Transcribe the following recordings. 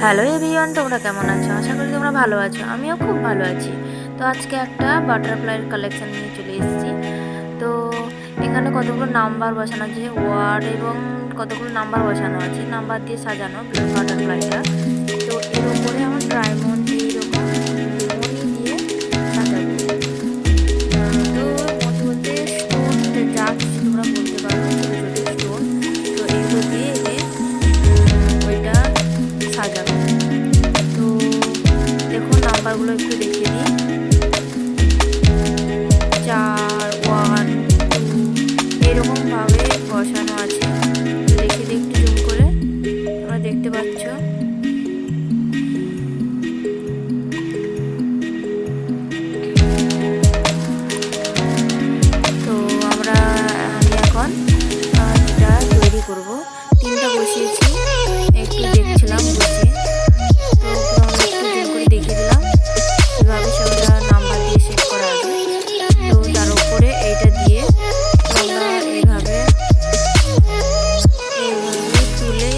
Hello everyone, তোমরা কেমন আছো? আশা করি তোমরা ভালো আছো। আমিও খুব ভালো আছি। তো আজকে একটা বাটারফ্লাইয়ের কালেকশন নিয়ে চলে এসেছি। তো এখানে কতগুলো নাম্বার বসানো আছে, ওয়ার্ড এবং কতগুলো নাম্বার বসানো আছে, নাম্বার দিয়ে সাজানো বাটারফ্লাইটা। তো এর উপরে আমার ডায়মন্ড এইরকম মনি দিয়ে সাজাবো। তো মধ্যে স্টোন যা কিছু তোমরা বলতে পারো, ছোটো ছোটো স্টোন। তো এগুলো দিয়ে ওইটা সাজাবো। তো দেখুন নাম্বারগুলো একটু দেখিয়ে দিই। 4, 1, 2 এরকমভাবে বসানো আছে। দেখে দিই একটু জুম করে, তোমরা দেখতে পাচ্ছ। তো আমি এখন এটা তৈরি করবো। 3টা বসিয়েছি, একটু দেখছিলাম বসে। তো আমরা একটু জুম করে দেখিয়ে দিলাম কীভাবে সেটা নাম্বার দিয়ে সেট করা আছে। তো তার উপরে এইটা দিয়ে আমরা এইভাবে তুলে,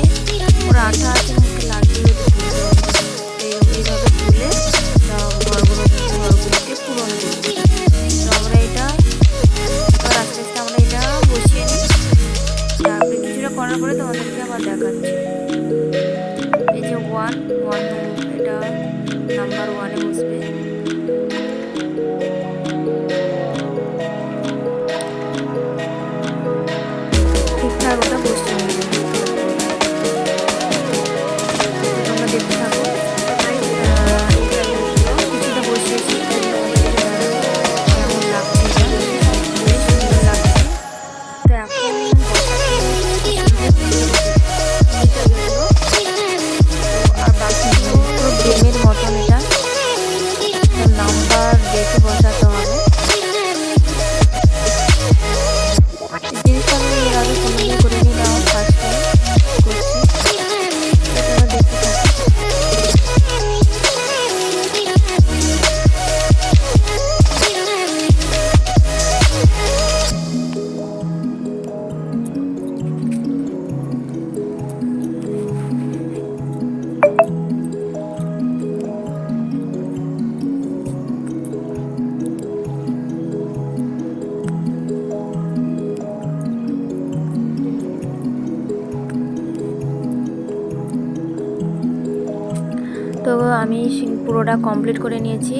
ওর আঠা আছে মুখে লাগিয়ে এইভাবে তুলে ঘরগুলোকে পূরণ করবো। তো আমরা এটা আস্তে আস্তে আমরা এটা বসিয়ে নিই। তারপরে কিছুটা করার পরে তোমাদেরকে আবার দেখাচ্ছি। এই যে 1 এটা নাম্বার 1-এ বসবে। ঠিকঠাক ওটা বসছে, তোমরা দেখতে থাকো। কিছুটা বসিয়েছি, কেমন লাগছে, বেশ সুন্দর লাগছে। তো এখন আর বাকিগুলো পুরো গেমের মতন। এটা নাম্বার দেখে বসাতে হবে। জিনিসটা আমি এর আগে কোনোদিন করে নিই না, ফার্স্ট টাইম করছি। তোমরা দেখতে থাকো। তো আমি পুরোটা কমপ্লিট করে নিয়েছি।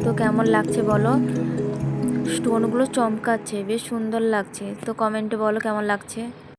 তো কেমন লাগছে বলো? স্টোনগুলো চমকাচ্ছে, বেশ সুন্দর লাগছে। তো কমেন্টে বলো কেমন লাগছে।